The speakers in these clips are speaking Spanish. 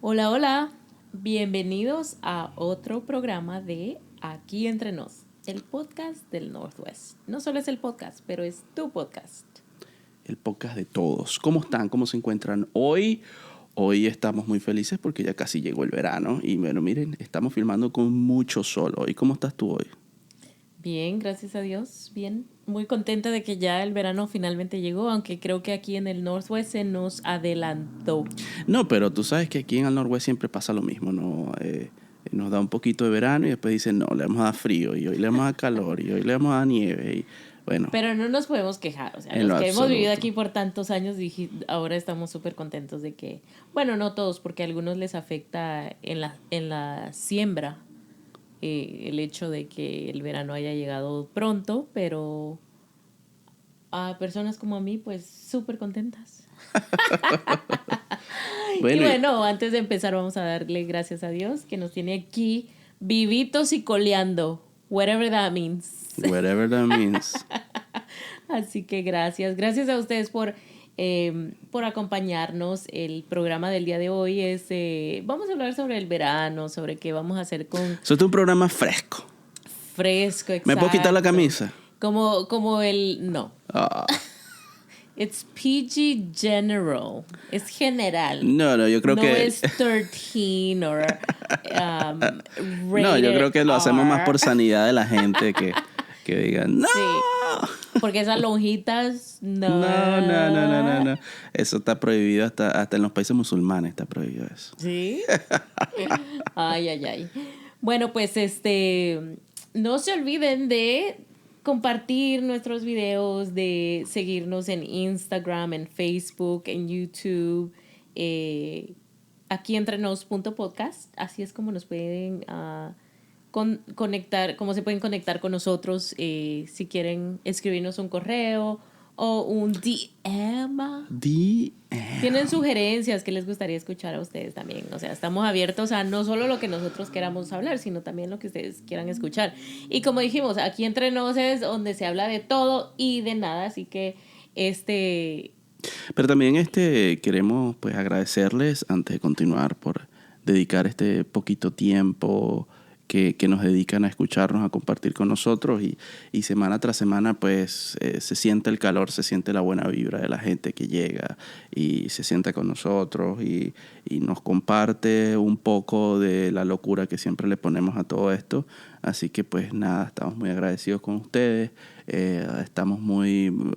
Hola, hola. Bienvenidos a otro programa de Aquí Entre Nos, el podcast del Northwest. No solo es el podcast, pero es tu podcast. El podcast de todos. ¿Cómo están? ¿Cómo se encuentran hoy? Hoy estamos muy felices porque ya casi llegó el verano. Y bueno, miren, estamos filmando con mucho sol hoy. ¿Cómo estás tú hoy? Bien, gracias a Dios. Bien. Muy contenta de que ya el verano finalmente llegó, aunque creo que aquí en el Northwest se nos adelantó. No, pero tú sabes que aquí en el Noroeste siempre pasa lo mismo, ¿no? Nos da un poquito de verano y después dicen, no, le vamos a dar frío, y hoy le vamos a dar calor, y hoy le vamos a dar nieve. Y bueno, Pero no nos podemos quejar, o sea, en los lo que hemos vivido absoluto. aquí por tantos años, ahora estamos súper contentos de que, bueno, no todos, porque a algunos les afecta en la siembra el hecho de que el verano haya llegado pronto, pero a personas como a mí, pues súper contentas. Y Bueno, bueno, antes de empezar vamos a darle gracias a Dios que nos tiene aquí vivitos y coleando, whatever that means. whatever that means. Así que gracias a ustedes por acompañarnos. El programa del día de hoy es, vamos a hablar sobre el verano, sobre qué vamos a hacer con Eso es un programa fresco. fresco, ¿Me puedo quitar la exacto. camisa? No. Ah. It's PG general. Es general. No, yo creo no que... es 13 o No, yo rated creo que lo hacemos más R. por sanidad de la gente que digan, no, Sí, porque esas lonjitas, no. Eso está prohibido hasta en los países musulmanes está prohibido eso. ¿Sí? Ay. Bueno, pues no se olviden de compartir nuestros videos, de seguirnos en Instagram, en Facebook, en YouTube, aquí entrenos.podcast. Así es como nos pueden conectar, cómo se pueden conectar con nosotros si quieren escribirnos un correo o un DM. Tienen sugerencias que les gustaría escuchar a ustedes también. O sea, estamos abiertos a no solo lo que nosotros queramos hablar, sino también lo que ustedes quieran escuchar. Y como dijimos, aquí entre nos es donde se habla de todo y de nada. Así que Pero también queremos pues agradecerles antes de continuar por dedicar este poquito tiempo que nos dedican a escucharnos, a compartir con nosotros y semana tras semana pues se siente el calor, se siente la buena vibra de la gente que llega y se sienta con nosotros y nos comparte un poco de la locura que siempre le ponemos a todo esto. Así que pues nada, estamos muy agradecidos con ustedes,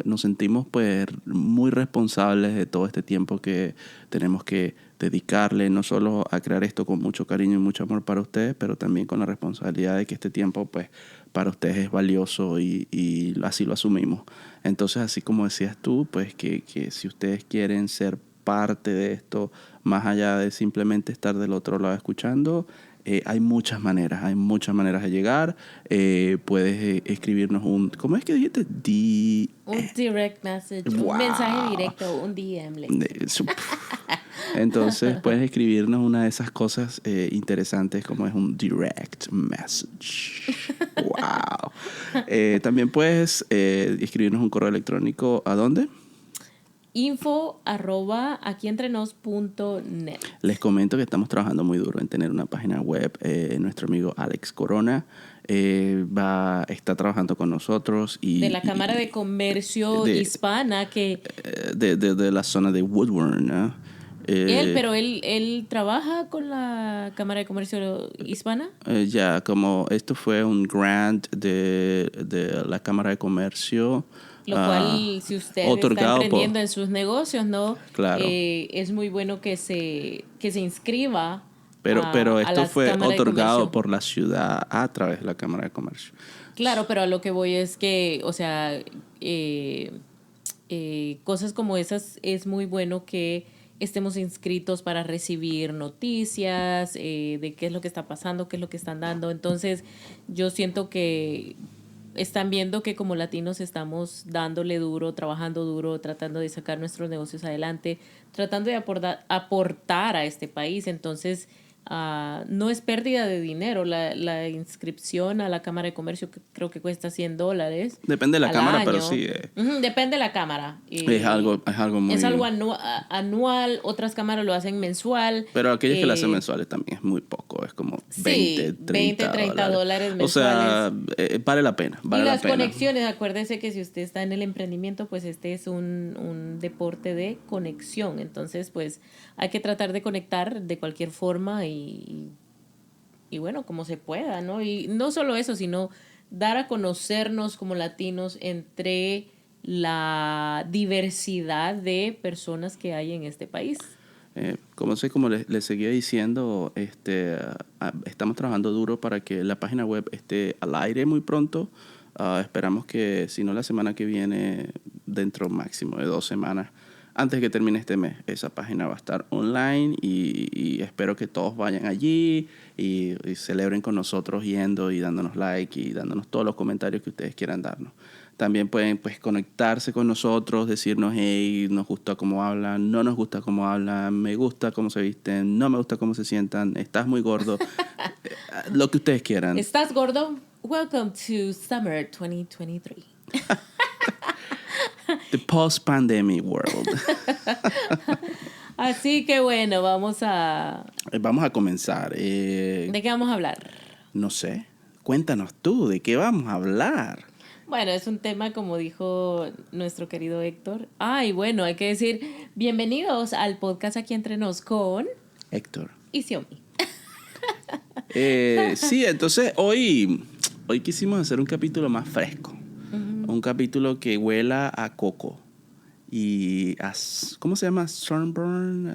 nos sentimos pues muy responsables de todo este tiempo que tenemos que dedicarle, no solo a crear esto con mucho cariño y mucho amor para ustedes, pero también con la responsabilidad de que este tiempo pues para ustedes es valioso y así lo asumimos. Entonces, así como decías tú, pues que si ustedes quieren ser parte de esto, más allá de simplemente estar del otro lado escuchando, hay muchas maneras de llegar. Puedes escribirnos ¿cómo es que dijiste? un direct message, Wow. un mensaje directo, un DM. Entonces puedes escribirnos una de esas cosas interesantes como es un direct message. Wow. También puedes escribirnos un correo electrónico. ¿A dónde? info@aquientrenos.net. Les comento que estamos trabajando muy duro en tener una página web. Nuestro amigo Alex Corona está trabajando con nosotros De la Cámara de Comercio Hispana, que de la zona de Woodburn, ¿no? él trabaja con la Cámara de Comercio Hispana. Ya, como esto fue un grant de la Cámara de Comercio. Lo cual, si usted está otorgado emprendiendo en sus negocios, ¿no? Claro. Es muy bueno que se inscriba pero a esto la fue Cámara de otorgado Comercio. por la ciudad a través de la Cámara de Comercio. Claro, pero a lo que voy es que, o sea, cosas como esas es muy bueno que estemos inscritos para recibir noticias de qué es lo que está pasando, qué es lo que están dando. Entonces, yo siento que están viendo que como latinos estamos dándole duro, trabajando duro, tratando de sacar nuestros negocios adelante, tratando de aportar a este país. Entonces, no es pérdida de dinero. La inscripción a la Cámara de Comercio creo que cuesta $100. Depende de la cámara, año. pero sí. Depende de la cámara. Es algo muy... Es algo anual, otras cámaras lo hacen mensual. Pero aquellas que lo hacen mensuales también es muy poco, es como 20, 30 $30 mensuales. O sea, vale la pena, y las conexiones, acuérdese que si usted está en el emprendimiento, pues este es un deporte de conexión. Entonces, pues hay que tratar de conectar de cualquier forma y bueno, como se pueda, ¿no? Y no solo eso, sino dar a conocernos como latinos entre la diversidad de personas que hay en este país. Como les seguía diciendo, estamos trabajando duro para que la página web esté al aire muy pronto. Esperamos que, si no la semana que viene, dentro máximo de 2 semanas, antes de que termine este mes, esa página va a estar online y espero que todos vayan allí y celebren con nosotros yendo y dándonos like y dándonos todos los comentarios que ustedes quieran darnos. También pueden pues conectarse con nosotros, decirnos, hey, nos gusta cómo hablan, no nos gusta cómo hablan, me gusta cómo se visten, no me gusta cómo se sientan, estás muy gordo, lo que ustedes quieran. ¿Estás gordo? Welcome to Summer 2023. The post-pandemic world. Así que bueno, vamos a comenzar. ¿De qué vamos a hablar? No sé, cuéntanos tú, ¿de qué vamos a hablar? Bueno, es un tema, como dijo nuestro querido Héctor. Y bueno, hay que decir bienvenidos al podcast Aquí Entre Nos con Héctor y Xiaomi. Sí, entonces hoy quisimos hacer un capítulo más fresco. Un capítulo que huela a coco y ¿cómo se llama? Sunburn,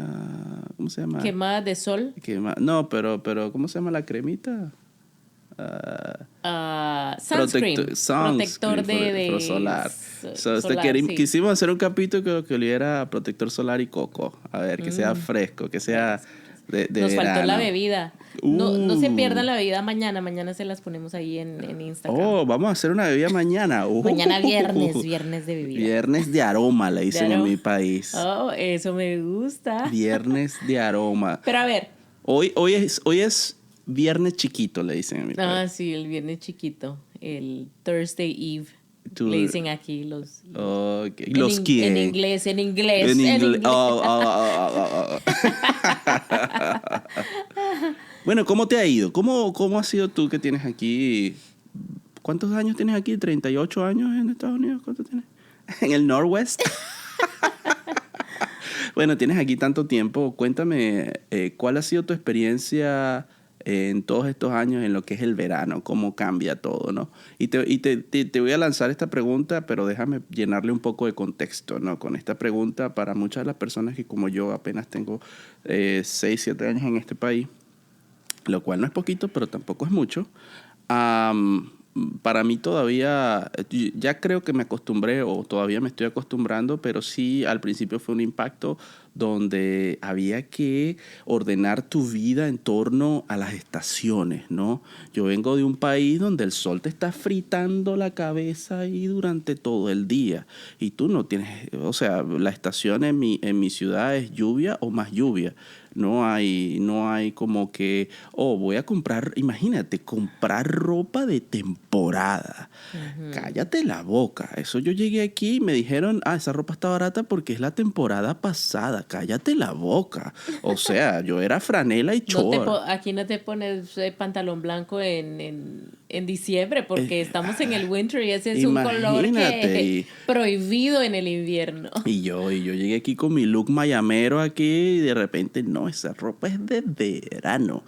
¿cómo se llama? Quemada de sol. No, pero ¿cómo se llama la cremita? Sunscreen. Protector de solar. Solar, sí. Quisimos hacer un capítulo que oliera a protector solar y coco. A ver, que sea fresco, que sea de Nos verano. faltó la bebida. No se pierdan la bebida mañana. Mañana se las ponemos ahí en Instagram. Vamos a hacer una bebida mañana. Mañana viernes de bebida. Viernes de aroma, le dicen en mi país. Eso me gusta. Viernes de aroma. Pero a ver. Hoy es viernes chiquito, le dicen en mi país. Sí, el viernes chiquito. El Thursday Eve. Le dicen aquí los... Okay. ¿Los quién? En inglés. Bueno, ¿cómo te ha ido? ¿Cómo has sido tú que tienes aquí? ¿Cuántos años tienes aquí? ¿38 años en Estados Unidos? ¿Cuánto tienes? ¿En el Northwest? Bueno, tienes aquí tanto tiempo. Cuéntame, ¿cuál ha sido tu experiencia en todos estos años en lo que es el verano? ¿Cómo cambia todo, no? Y te voy a lanzar esta pregunta, pero déjame llenarle un poco de contexto, ¿no? Con esta pregunta, para muchas de las personas que como yo apenas tengo 6, 7 años en este país, lo cual no es poquito, pero tampoco es mucho. Para mí todavía, ya creo que me acostumbré o todavía me estoy acostumbrando, pero sí al principio fue un impacto donde había que ordenar tu vida en torno a las estaciones, ¿no? Yo vengo de un país donde el sol te está fritando la cabeza ahí durante todo el día y tú no tienes, o sea, la estación en mi ciudad es lluvia o más lluvia. No hay como que, voy a comprar, imagínate, comprar ropa de temporada. Uh-huh. Cállate la boca. Eso yo llegué aquí y me dijeron, esa ropa está barata porque es la temporada pasada. Cállate la boca. O sea, yo era franela y short. Aquí no te pones pantalón blanco en diciembre porque estamos en el winter y ese es un color que prohibido en el invierno. Y yo llegué aquí con mi look mayamero aquí y de repente, no, esa ropa es de verano.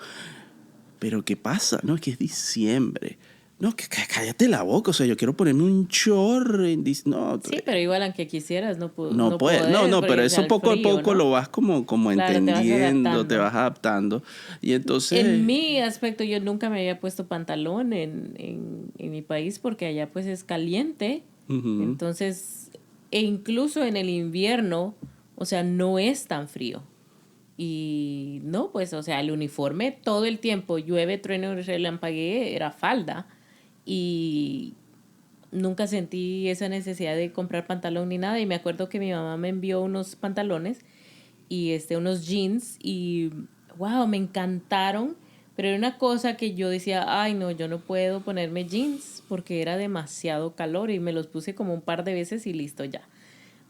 Pero ¿qué pasa? No, es que es diciembre. No, que cállate la boca. O sea, yo quiero ponerme un short Sí, pero igual aunque quisieras, no puedes. No, pero eso poco a poco, ¿no? Lo vas como claro, entendiendo, te vas adaptando. Y entonces... En mi aspecto, yo nunca me había puesto pantalón en mi país porque allá pues es caliente. Uh-huh. Entonces, e incluso en el invierno, o sea, no es tan frío. Y no, pues, o sea, el uniforme todo el tiempo, llueve, trueno, relampaguee, era falda. Y nunca sentí esa necesidad de comprar pantalón ni nada. Y me acuerdo que mi mamá me envió unos pantalones y unos jeans. Y wow, me encantaron, pero era una cosa que yo decía, ay no, yo no puedo ponerme jeans porque era demasiado calor y me los puse como un par de veces y listo ya.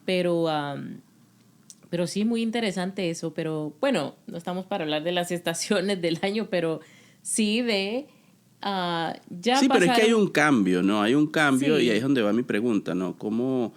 Pero, pero sí, muy interesante eso, pero bueno, no estamos para hablar de las estaciones del año, pero sí de ya Sí, pero es que hay pasaron. un cambio, ¿no? Hay un cambio y ahí es Sí, donde va mi pregunta, ¿no? ¿Cómo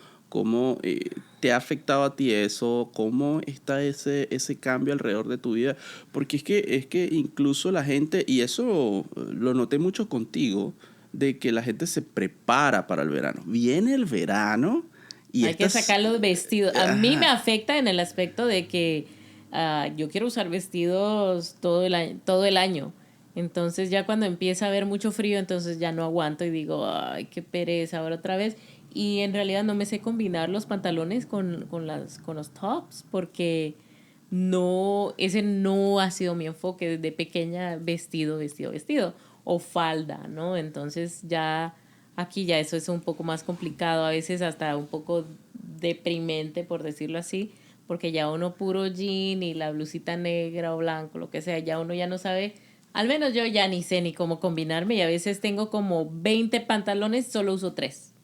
te ha afectado a ti eso? ¿Cómo está ese cambio alrededor de tu vida? Porque es que incluso la gente, y eso lo noté mucho contigo, de que la gente se prepara para el verano. Viene el verano y hay que estas... sacar los vestidos. A mí me Ajá. afecta en el aspecto de que yo quiero usar vestidos todo el año. Entonces ya cuando empieza a haber mucho frío, entonces ya no aguanto y digo, ay, qué pereza, ahora otra vez. Y en realidad no me sé combinar los pantalones con los tops porque ese no ha sido mi enfoque desde pequeña, vestido o falda, ¿no? Entonces ya aquí ya eso es un poco más complicado, a veces hasta un poco deprimente, por decirlo así, porque ya uno puro jean y la blusita negra o blanco, lo que sea, ya uno ya no sabe, al menos yo ya ni sé ni cómo combinarme y a veces tengo como 20 pantalones, solo uso 3.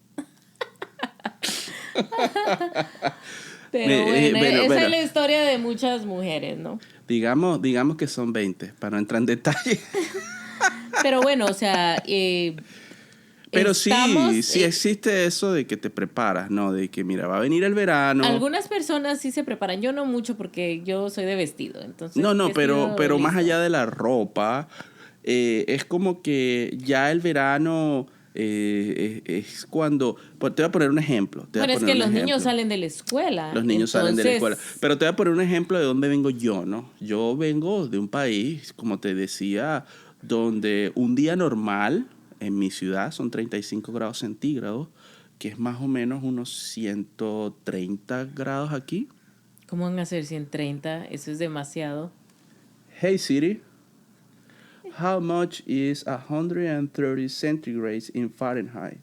Pero bueno, Bueno, esa es bueno, la historia de muchas mujeres, ¿no? digamos que son 20 para no entrar en detalle. Pero bueno, o sea, Pero sí, estamos, sí existe eso de que te preparas, ¿no? De que, mira, va a venir el verano. algunas personas sí se preparan, yo no mucho porque yo soy de vestido, No, entonces no, vestido pero más listo. allá de la ropa, es como que ya el verano es cuando... Pues te voy a poner un ejemplo, te voy a Bueno, es poner que un los niños ejemplo. salen de la escuela, Los niños salen de la escuela. entonces, Pero te voy a poner un ejemplo de dónde vengo yo, ¿no? Yo vengo de un país, como te decía, donde un día normal en mi ciudad son 35 grados centígrados, que es más o menos unos 130 grados aquí. ¿cómo van a ser 130? Eso es demasiado. Hey Siri, how much is 130 centigrades in Fahrenheit?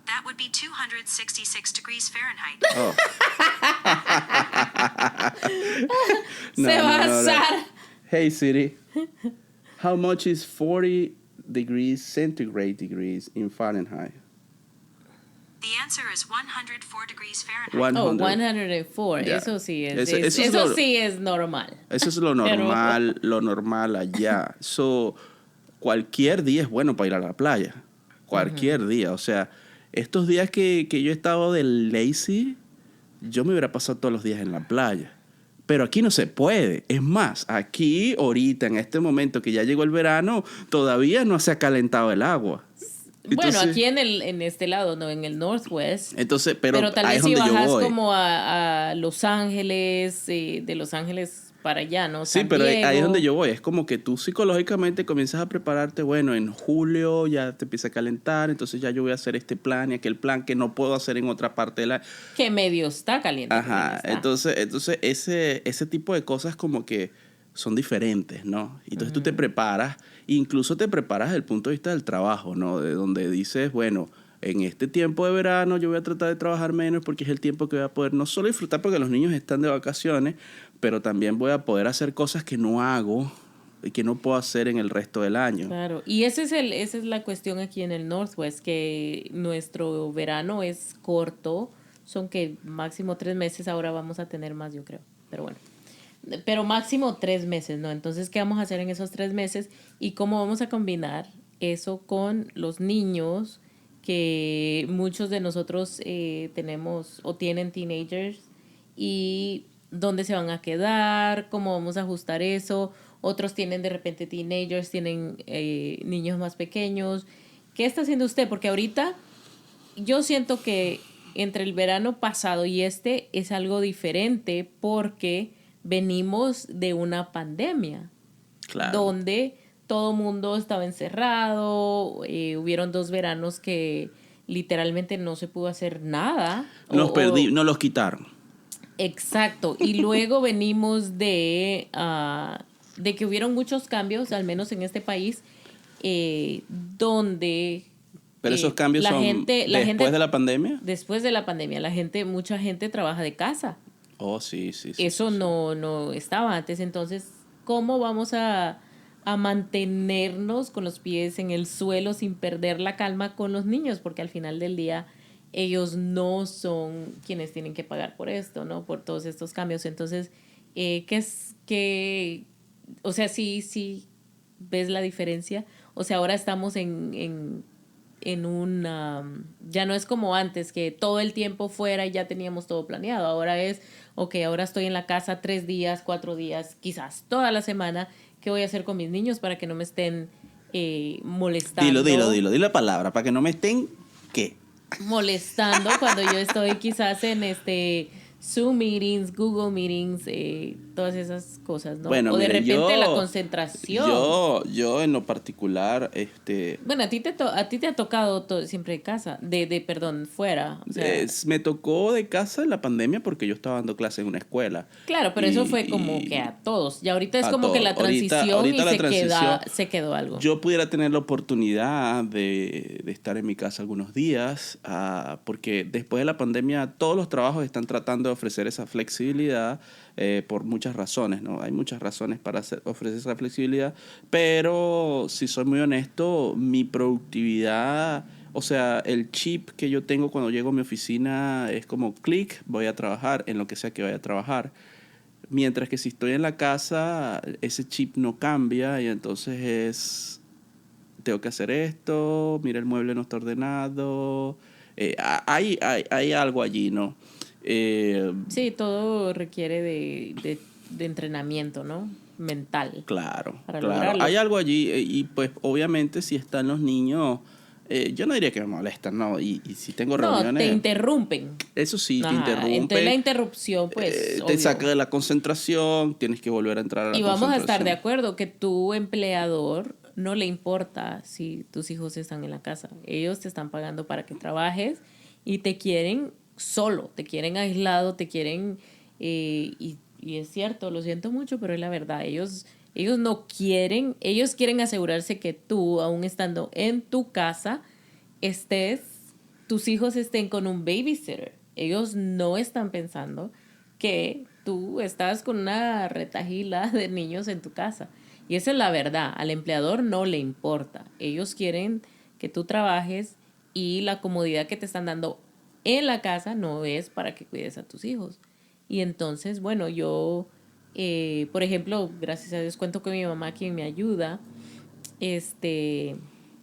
That would be 266 degrees Fahrenheit. Oh, Se va a no. asar. Hey Siri, how much is 40 degrees centigrade degrees in Fahrenheit? The answer is 104 degrees Fahrenheit. 100. Oh, 104. Ya. Eso sí Lo, sí es normal. eso es lo Pero normal allá. So, cualquier día es bueno para ir a la playa. Cualquier día. O sea, estos días que yo he estado de lazy, yo me hubiera pasado todos los días en la playa. Pero aquí no se puede. Es más, aquí ahorita, en este momento que ya llegó el verano, todavía no se ha calentado el agua. bueno, Entonces, aquí en este lado, no, en el Northwest. pero Pero tal ahí vez es si donde yo bajas voy. como a Los Ángeles, de Los Ángeles para allá, ¿no? Sí, San pero ahí es donde Diego. yo voy. Es como que tú psicológicamente comienzas a prepararte, bueno, en julio ya te empieza a calentar, entonces ya yo voy a hacer este plan y aquel plan que no puedo hacer en otra parte de la... Que medio está caliente también Ajá, está. entonces ese tipo de cosas como que son diferentes, ¿no? Entonces tú te preparas, incluso te preparas desde el punto de vista del trabajo, ¿no? De donde dices, bueno, en este tiempo de verano yo voy a tratar de trabajar menos porque es el tiempo que voy a poder no solo disfrutar porque los niños están de vacaciones, pero también voy a poder hacer cosas que no hago y que no puedo hacer en el resto del año. Claro, y esa es la cuestión aquí en el Northwest, que nuestro verano es corto, son que máximo 3 meses, ahora vamos a tener más, yo creo, pero bueno. Pero máximo 3 meses, ¿no? Entonces, ¿qué vamos a hacer en esos 3 meses? Y cómo vamos a combinar eso con los niños, que muchos de nosotros tenemos o tienen teenagers, y dónde se van a quedar, cómo vamos a ajustar eso. Otros tienen de repente teenagers, tienen niños más pequeños. ¿Qué está haciendo usted? Porque ahorita yo siento que entre el verano pasado y este es algo diferente porque venimos de una pandemia Claro. donde todo mundo estaba encerrado, hubieron 2 veranos que literalmente no se pudo hacer nada. Nos los quitaron. Exacto, y luego venimos de que hubieron muchos cambios, al menos en este país, donde Pero esos cambios la son gente, después de la pandemia. después de la pandemia, mucha gente trabaja de casa. Oh, sí. Eso no estaba antes. Entonces, ¿cómo vamos a mantenernos con los pies en el suelo sin perder la calma con los niños? Porque al final del día ellos no son quienes tienen que pagar por esto, ¿no? Por todos estos cambios. Entonces, o sea, sí ves la diferencia. O sea, ahora estamos en una... Ya no es como antes, que todo el tiempo fuera y ya teníamos todo planeado. Ahora es, ok, ahora estoy en la casa 3 días, 4 días, quizás toda la semana. ¿Qué voy a hacer con mis niños para que no me estén molestando? Dilo la palabra, para que no me estén, ¿qué? Molestando cuando yo estoy quizás en Zoom meetings, Google meetings, todas esas cosas, ¿no? Bueno, o de mire, repente la concentración. Yo en lo particular, Bueno, a ti te ha tocado siempre de casa, perdón, fuera. O sea, me tocó de casa en la pandemia porque yo estaba dando clases en una escuela. claro, pero eso fue como que a todos. Y ahorita es a como todo. que la transición Ahorita la transición, se quedó algo. Yo pudiera tener la oportunidad de estar en mi casa algunos días, porque después de la pandemia todos los trabajos están tratando de ofrecer esa flexibilidad por muchas razones, ¿no? Hay muchas razones para ofrecer esa flexibilidad, pero si soy muy honesto, mi productividad... O sea, el chip que yo tengo cuando llego a mi oficina es como clic, voy a trabajar en lo que sea que vaya a trabajar. Mientras que si estoy en la casa, ese chip no cambia y entonces tengo que hacer esto, mira, el mueble no está ordenado. Hay algo allí, ¿no? Sí, todo requiere de entrenamiento, ¿no? Mental. Claro. Para lograrlo. Hay algo allí y pues obviamente si están los niños, yo no diría que me molestan, ¿no? Y si tengo reuniones... No, te interrumpen. Eso sí, te Ajá, interrumpen. entonces la interrupción, pues, te obvio. saca de la concentración, tienes que volver a entrar a la Y concentración. vamos a estar de acuerdo que tu empleador no le importa si tus hijos están en la casa. Ellos te están pagando para que trabajes y te quieren solo, te quieren aislado, te quieren... y es cierto, lo siento mucho, pero es la verdad. Ellos no quieren, ellos quieren asegurarse que tú, aún estando en tu casa, tus hijos estén con un babysitter. Ellos no están pensando que tú estás con una retajila de niños en tu casa. Y esa es la verdad. Al empleador no le importa. Ellos quieren que tú trabajes y la comodidad que te están dando en la casa no es para que cuides a tus hijos. Y entonces, bueno, yo, por ejemplo, gracias a Dios cuento con mi mamá quien me ayuda.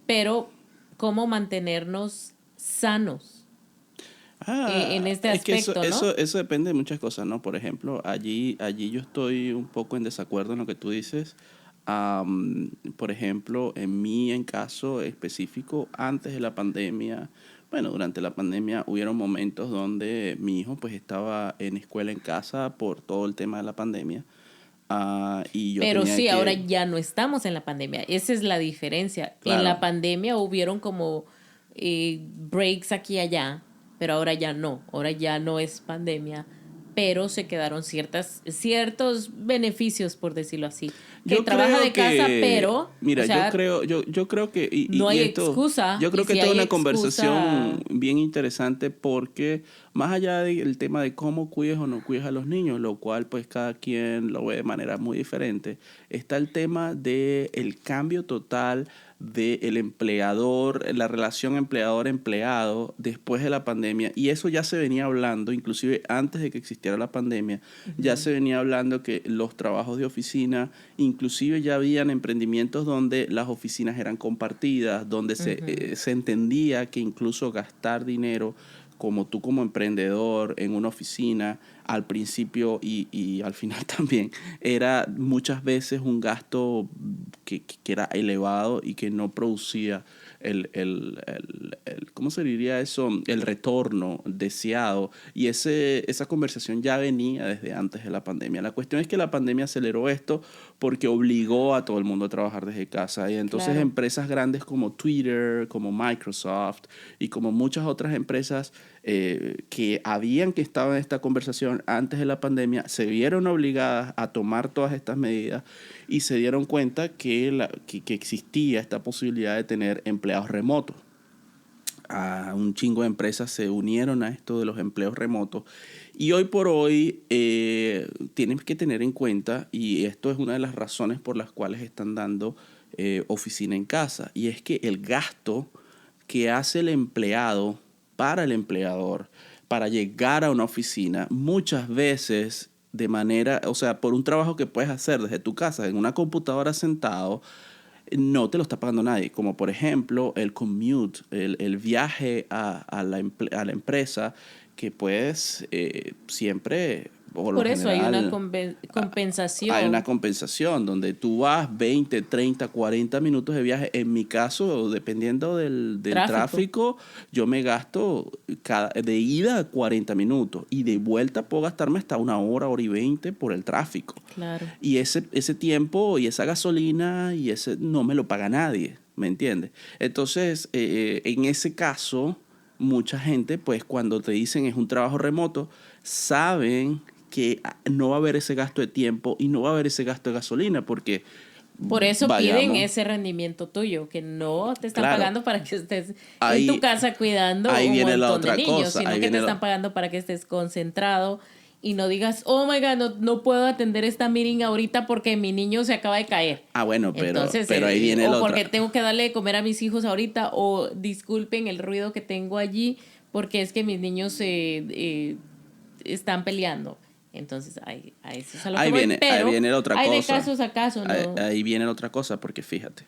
Pero ¿cómo mantenernos sanos en este aspecto, es que ¿no? eso depende de muchas cosas, ¿no? Por ejemplo, allí yo estoy un poco en desacuerdo en lo que tú dices. Por ejemplo, en caso específico, antes de la pandemia, bueno, durante la pandemia hubieron momentos donde mi hijo pues estaba en escuela en casa por todo el tema de la pandemia. Y yo Pero sí, tenía ahora ya no estamos en la pandemia. Esa es la diferencia. Claro. En la pandemia hubieron como breaks aquí y allá, pero ahora ya no. Ahora ya no es pandemia, pero se quedaron ciertos beneficios, por decirlo así. Que Yo trabaja creo de casa, pero... Mira, o sea, yo creo que... no hay esto, excusa. Yo creo Y que si esta es hay una conversación excusa... bien interesante porque más allá del tema de cómo cuides o no cuides a los niños, lo cual pues cada quien lo ve de manera muy diferente, está el tema del cambio total del empleador, la relación empleador-empleado después de la pandemia. Y eso ya se venía hablando, inclusive antes de que existiera la pandemia, ya se venía hablando que los trabajos de oficina, inclusive ya habían emprendimientos donde las oficinas eran compartidas, donde se entendía que incluso gastar dinero como emprendedor en una oficina al principio y al final también era muchas veces un gasto que era elevado y que no producía ¿cómo se diría eso? El retorno deseado. Y esa conversación ya venía desde antes de la pandemia. La cuestión es que la pandemia aceleró esto porque obligó a todo el mundo a trabajar desde casa. Y entonces Claro. empresas grandes como Twitter, como Microsoft y como muchas otras empresas que estaban en esta conversación antes de la pandemia, se vieron obligadas a tomar todas estas medidas y se dieron cuenta que existía esta posibilidad de tener empleados remotos. un chingo de empresas se unieron a esto de los empleos remotos. Y hoy por hoy tienes que tener en cuenta, y esto es una de las razones por las cuales están dando oficina en casa, y es que el gasto que hace el empleado para el empleador para llegar a una oficina, muchas veces de manera, o sea, por un trabajo que puedes hacer desde tu casa, en una computadora sentado, no te lo está pagando nadie. Como por ejemplo el commute, el viaje a la empresa, que puedes siempre... Por eso hay una compensación. Hay una compensación donde tú vas 20, 30, 40 minutos de viaje. En mi caso, dependiendo del tráfico, yo me gasto de ida 40 minutos y de vuelta puedo gastarme hasta 1 hora, hora y 20 por el tráfico. Claro. Y ese tiempo y esa gasolina y ese no me lo paga nadie, ¿me entiendes? Entonces, en ese caso, mucha gente, pues cuando te dicen es un trabajo remoto, saben que no va a haber ese gasto de tiempo y no va a haber ese gasto de gasolina porque... Por eso piden ese rendimiento tuyo, que no te están pagando para que estés en tu casa cuidando un montón de niños, sino que te están pagando para que estés concentrado y no digas, oh my God, no puedo atender esta meeting ahorita porque mi niño se acaba de caer. Bueno, pero ahí viene el otro. O porque tengo que darle de comer a mis hijos ahorita, o disculpen el ruido que tengo allí porque es que mis niños están peleando. Entonces, ahí eso es a lo que voy, pero ahí viene la otra cosa. Hay de casos a casos, ¿no? Ahí viene la otra cosa, porque fíjate,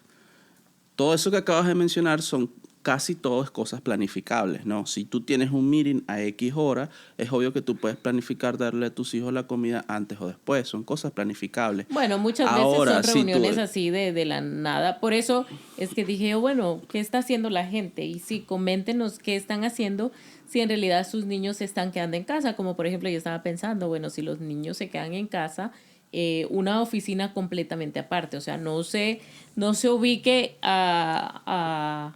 todo eso que acabas de mencionar son casi todas cosas planificables, ¿no? Si tú tienes un meeting a X hora, es obvio que tú puedes planificar darle a tus hijos la comida antes o después. Son cosas planificables. Bueno, muchas veces son reuniones así de la nada. Por eso es que dije, bueno, ¿qué está haciendo la gente? Y sí, coméntenos qué están haciendo si en realidad sus niños se están quedando en casa. Como por ejemplo, yo estaba pensando, bueno, si los niños se quedan en casa, una oficina completamente aparte. O sea, no se ubique a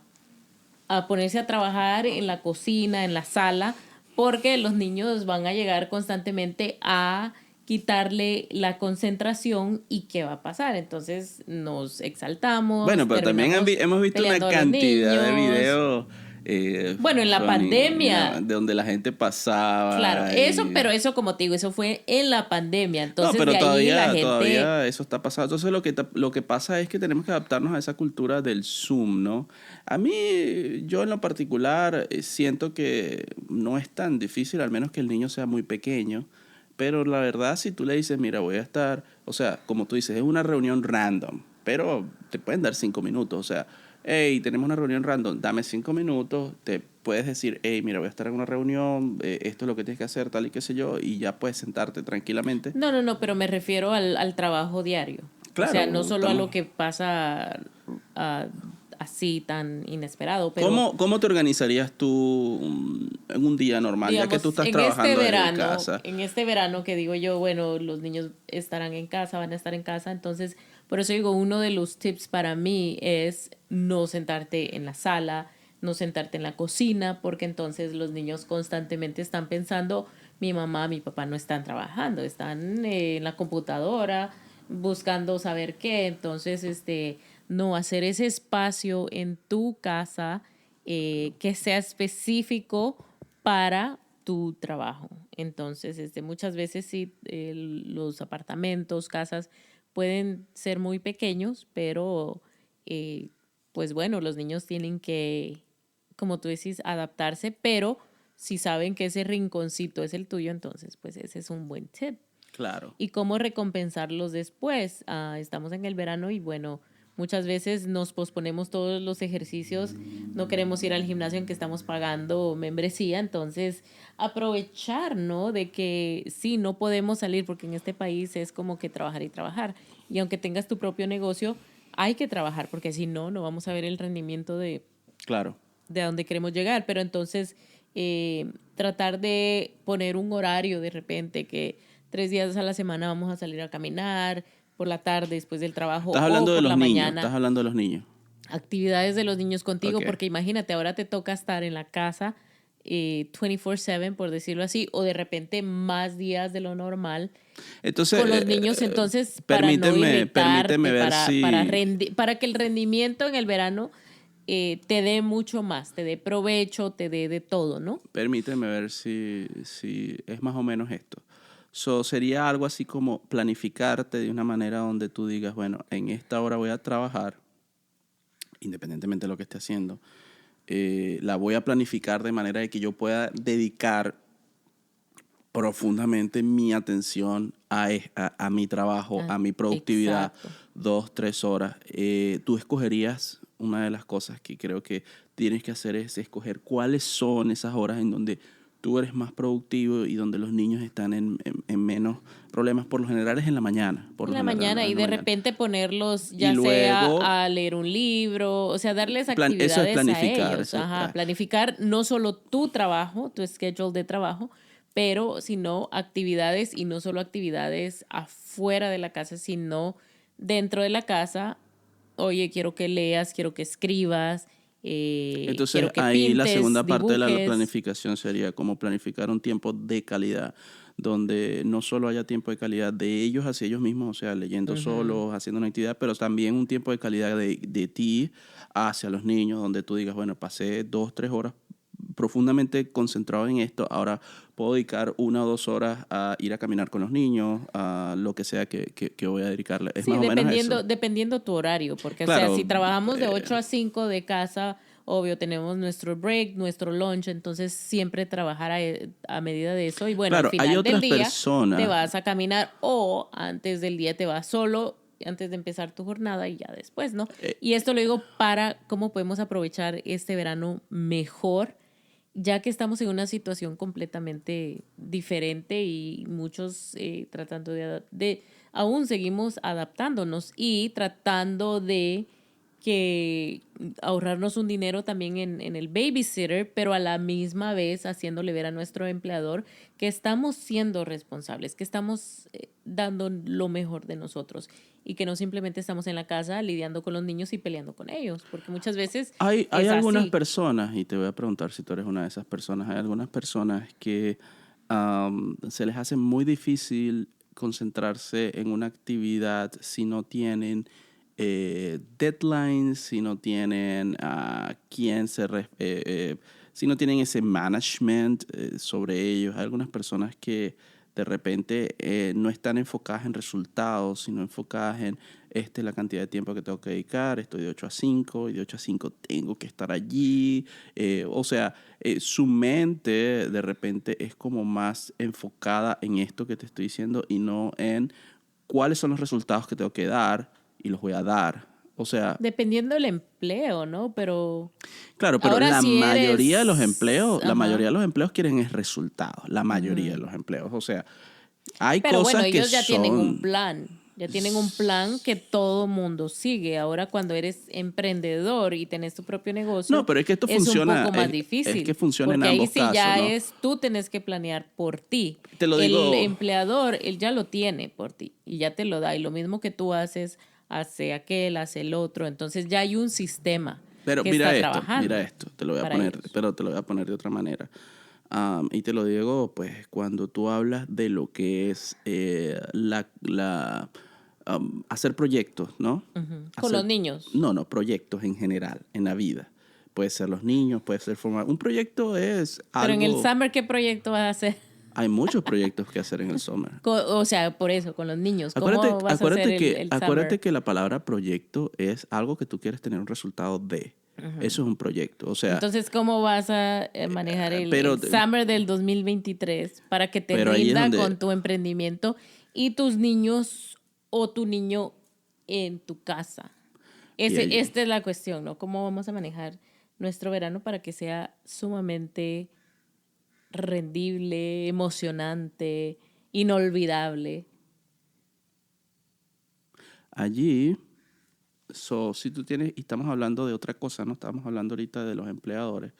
ponerse a trabajar en la cocina, en la sala, porque los niños van a llegar constantemente a quitarle la concentración. ¿Y qué va a pasar? Entonces nos exaltamos. Bueno, pero también hemos visto una cantidad de videos. Bueno, en la pandemia. De donde la gente pasaba. Claro, pero eso, como te digo, eso fue en la pandemia. Entonces, no, pero todavía eso está pasando. Entonces, lo que pasa es que tenemos que adaptarnos a esa cultura del Zoom, ¿no? A mí, yo en lo particular, siento que no es tan difícil, al menos que el niño sea muy pequeño. Pero la verdad, si tú le dices, mira, voy a estar, o sea, como tú dices, es una reunión random, pero te pueden dar 5 minutos, o sea, hey, tenemos una reunión random, dame 5 minutos, te puedes decir, hey, mira, voy a estar en una reunión, esto es lo que tienes que hacer, tal y qué sé yo, y ya puedes sentarte tranquilamente. No, pero me refiero al trabajo diario. Claro, o sea, no solo a lo que pasa así tan inesperado. Pero ¿Cómo te organizarías tú en un día normal, digamos, ya que tú estás trabajando en casa? En este verano que digo yo, bueno, los niños estarán en casa, van a estar en casa, entonces, por eso digo, uno de los tips para mí es no sentarte en la sala, no sentarte en la cocina, porque entonces los niños constantemente están pensando, mi mamá, mi papá no están trabajando, están en la computadora buscando saber qué. Entonces, no, hacer ese espacio en tu casa que sea específico para tu trabajo. Entonces, muchas veces sí, los apartamentos, casas pueden ser muy pequeños, pero pues bueno, los niños tienen que, como tú decís, adaptarse, pero si saben que ese rinconcito es el tuyo, entonces pues ese es un buen tip. Claro. ¿Y cómo recompensarlos después? Estamos en el verano y bueno, muchas veces nos posponemos todos los ejercicios, no queremos ir al gimnasio en que estamos pagando membresía, entonces aprovechar, ¿no? De que sí, no podemos salir porque en este país es como que trabajar y trabajar. Y aunque tengas tu propio negocio, hay que trabajar porque si no, no vamos a ver el rendimiento de a dónde queremos llegar. Pero entonces tratar de poner un horario de repente que 3 días a la semana vamos a salir a caminar, por la tarde, después del trabajo, estás hablando o por de los la niños, mañana. Estás hablando de los niños. Actividades de los niños contigo, porque imagínate, ahora te toca estar en la casa 24/7, por decirlo así, o de repente más días de lo normal. Entonces, con los niños, entonces, para no irritarte, para que el rendimiento en el verano te dé mucho más, te dé provecho, te dé de todo, ¿no? Permíteme ver si es más o menos esto. Sería algo así como planificarte de una manera donde tú digas, bueno, en esta hora voy a trabajar, independientemente de lo que esté haciendo, la voy a planificar de manera de que yo pueda dedicar profundamente mi atención a mi trabajo, a mi productividad, Exacto. 2, 3 horas. Tú escogerías, una de las cosas que creo que tienes que hacer es escoger cuáles son esas horas en donde tú eres más productivo y donde los niños están en menos problemas. Por lo general es en la mañana. Por En lo la general mañana en y la de mañana. repente ponerlos Y ya sea luego, a leer un libro, o sea, darles eso es actividades a planificar. ellos. Ajá, planificar no solo tu trabajo, tu schedule de trabajo, pero sino actividades y no solo actividades afuera de la casa, sino dentro de la casa. Oye, quiero que leas, quiero que escribas, Entonces, quiero que ahí la pintes, segunda parte de la dibujes. planificación sería como planificar un tiempo de calidad, donde no solo haya tiempo de calidad de ellos hacia ellos mismos, o sea, leyendo solos, haciendo una actividad, pero también un tiempo de calidad de ti hacia los niños, donde tú digas, bueno, pasé 2, 3 horas profundamente concentrado en esto, ahora puedo dedicar 1 o 2 horas a ir a caminar con los niños, a lo que sea que voy a dedicarle. Es Sí, más o menos eso. dependiendo tu horario, porque o sea, Claro, si trabajamos de 8 a 5 de casa, obvio, tenemos nuestro break, nuestro lunch, entonces siempre trabajar a medida de eso. Y bueno, al claro, hay final del otras día te personas. vas a caminar o antes del día te vas solo, antes de empezar tu jornada y ya después, ¿no? Y esto lo digo para cómo podemos aprovechar este verano mejor, ya que estamos en una situación completamente diferente y muchos tratando aún seguimos adaptándonos y tratando de que ahorrarnos un dinero también en el babysitter, pero a la misma vez haciéndole ver a nuestro empleador que estamos siendo responsables, que estamos dando lo mejor de nosotros y que no simplemente estamos en la casa lidiando con los niños y peleando con ellos, porque muchas veces Hay es algunas así. personas, y te voy a preguntar si tú eres una de esas personas, hay algunas personas que se les hace muy difícil concentrarse en una actividad si no tienen deadlines, si no tienen si no tienen ese management sobre ellos. Hay algunas personas que de repente no están enfocadas en resultados, sino enfocadas en la cantidad de tiempo que tengo que dedicar, estoy de 8 a 5 y de 8 a 5 tengo que estar allí. O sea, su mente de repente es como más enfocada en esto que te estoy diciendo y no en cuáles son los resultados que tengo que dar y los voy a dar. O sea, Dependiendo del empleo, ¿no? Pero claro, pero ahora si la mayoría ajá. de los empleos quieren es resultados, la mayoría de los empleos. O sea, hay Pero bueno, cosas que ellos son. ya tienen un plan que todo mundo sigue. Ahora cuando eres emprendedor y tenés tu propio No, negocio, pero es que esto es un funciona, poco más es que difícil, funciona en porque ahí ambos sí casos, ya ¿no? es tú tenés que planear por ti. Te lo El digo, empleador, él ya lo tiene por ti y ya te lo da. Y lo mismo que tú haces, hace aquel, hace el otro. Entonces ya hay un sistema pero que está mira trabajando esto, te lo voy a para poner, ellos. pero te lo voy a poner de otra manera. Y te lo digo, pues, cuando tú hablas de lo que es hacer proyectos, ¿no? Ujú. Con los Hacer, niños. no, proyectos en general, en la vida. Puede ser los niños, puede ser formar. Un proyecto es Pero en el algo. summer, ¿qué proyecto vas a hacer? Hay muchos proyectos que hacer en el summer. O sea, por eso, con los niños. Acuérdate, ¿Cómo vas a hacer acuérdate que, el acuérdate summer? que la palabra proyecto es algo que tú quieres tener un resultado de. Eso es un proyecto. O sea, Entonces, ¿cómo vas a manejar pero, el summer del 2023 para que te pero ahí es rinda donde. con tu emprendimiento y tus niños o tu niño en tu casa? Y ahí, Esta es la cuestión, ¿no? ¿Cómo vamos a manejar nuestro verano para que sea sumamente rendible, emocionante, inolvidable? allí si tú tienes, y estamos hablando de otra cosa, ¿no? Estamos hablando ahorita de los empleadores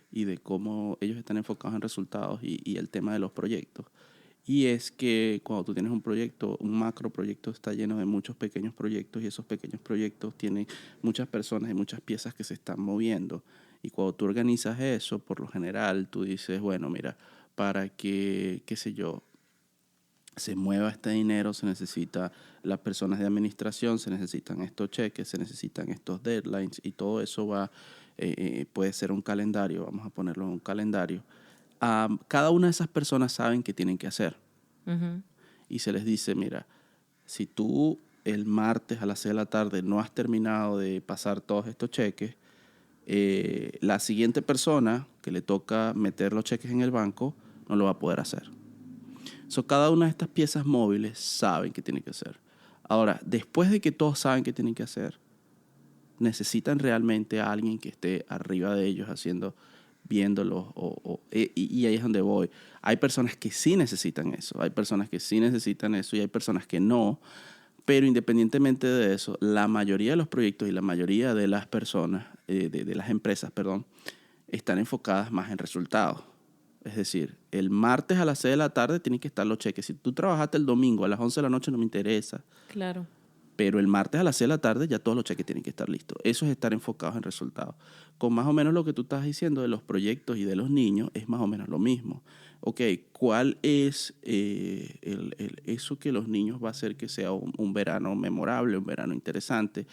y de cómo ellos están enfocados en resultados y el tema de los proyectos. Y es que cuando tú tienes un proyecto, un macro proyecto está lleno de muchos pequeños proyectos y esos pequeños proyectos tienen muchas personas y muchas piezas que se están moviendo. Y cuando tú organizas eso, por lo general, tú dices, bueno, mira, para que, qué sé yo, se mueva este dinero, se necesita las personas de administración, se necesitan estos cheques, se necesitan estos deadlines y todo eso puede ser un calendario, vamos a ponerlo en un calendario. Cada una de esas personas saben qué tienen que hacer. Uh-huh. Y se les dice, mira, si tú el martes a las 6 de la tarde no has terminado de pasar todos estos cheques, la siguiente persona que le toca meter los cheques en el banco no lo va a poder hacer. Cada una de estas piezas móviles saben qué tienen que hacer. Ahora, después de que todos saben qué tienen que hacer, necesitan realmente a alguien que esté arriba de ellos viéndolos. Y ahí es donde voy. Hay personas que sí necesitan eso. Hay personas que sí necesitan eso y hay personas que no. Pero independientemente de eso, la mayoría de los proyectos y la mayoría de las personas, de las empresas, están enfocadas más en resultados. Es decir, el martes a las 6 de la tarde tienen que estar los cheques. Si tú trabajaste el domingo a las 11 de la noche no me interesa. Claro. Pero el martes a las 6 de la tarde ya todos los cheques tienen que estar listos. Eso es estar enfocados en resultados. Con más o menos lo que tú estás diciendo de los proyectos y de los niños, es más o menos lo mismo. Ok, ¿cuál es eso que los niños va a hacer que sea un verano memorable, un verano interesante?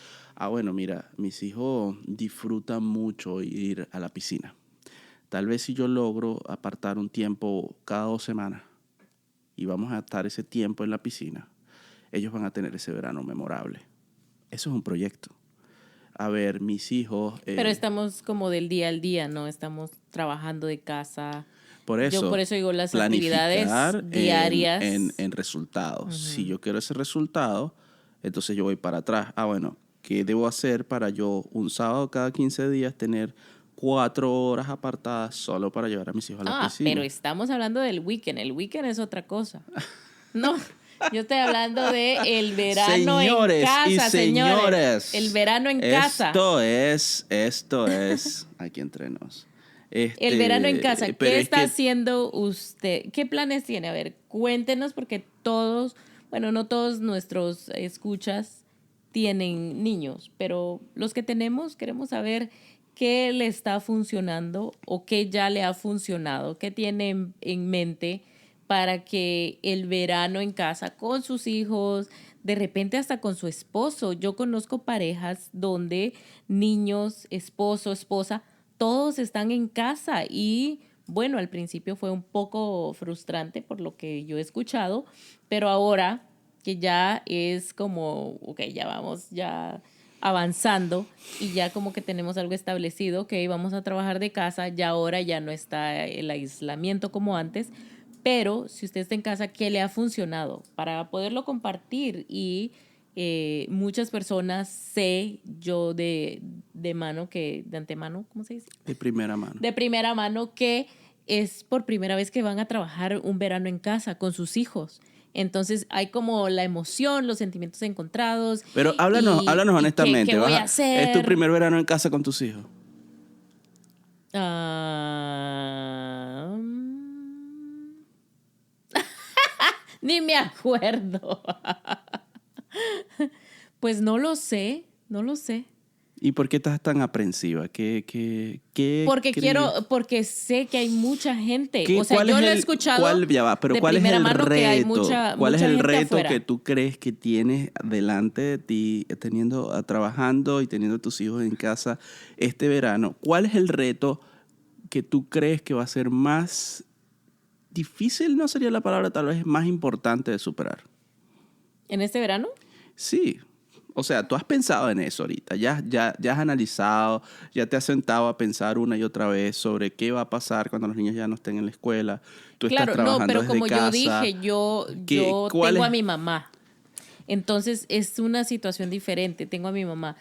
Bueno, mira, mis hijos disfrutan mucho ir a la piscina. Tal vez si yo logro apartar un tiempo cada 2 semanas y vamos a estar ese tiempo en la piscina, ellos van a tener ese verano memorable. Eso es un proyecto. A ver, mis hijos... Pero estamos como del día al día, ¿no? Estamos trabajando de casa. Por eso digo las actividades diarias. En resultados. Uh-huh. Si yo quiero ese resultado, entonces yo voy para atrás. Bueno, ¿qué debo hacer para yo un sábado cada 15 días tener 4 horas apartadas solo para llevar a mis hijos a la piscina? Pero estamos hablando del weekend. El weekend es otra cosa. No, yo estoy hablando de el verano en casa, señores. El verano en casa. Esto es aquí entre nos. El verano en casa. ¿Qué está haciendo usted? ¿Qué planes tiene? A ver, cuéntenos, porque no todos nuestros escuchas tienen niños, pero los que tenemos queremos saber qué le está funcionando o qué ya le ha funcionado, qué tiene en mente para que el verano en casa con sus hijos, de repente hasta con su esposo. Yo conozco parejas donde niños, esposo, esposa, todos están en casa y bueno, al principio fue un poco frustrante por lo que yo he escuchado, pero ahora que ya es como, ya vamos avanzando y ya como que tenemos algo establecido, vamos a trabajar de casa, ya ahora ya no está el aislamiento como antes, pero si usted está en casa, ¿qué le ha funcionado? Para poderlo compartir y muchas personas sé yo de antemano, ¿cómo se dice? De primera mano. De primera mano que es por primera vez que van a trabajar un verano en casa con sus hijos. Entonces hay como la emoción, los sentimientos encontrados. Pero háblanos honestamente. ¿Qué voy a hacer? ¿Es tu primer verano en casa con tus hijos? Ni me acuerdo. Pues no lo sé. ¿Y por qué estás tan aprensiva? Porque sé que hay mucha gente. O sea, yo lo he escuchado. ¿Cuál es el reto? Que hay mucha ¿Cuál es el gente reto afuera que tú crees que tienes delante de ti, trabajando y teniendo a tus hijos en casa este verano? ¿Cuál es el reto que tú crees que va a ser más difícil? No sería la palabra, tal vez más importante de superar. ¿En este verano? Sí. O sea, tú has pensado en eso ahorita, ya has analizado, ya te has sentado a pensar una y otra vez sobre qué va a pasar cuando los niños ya no estén en la escuela. Tú estás trabajando pero desde como casa. yo dije, yo tengo a mi mamá. Entonces es una situación diferente. Tengo a mi mamá.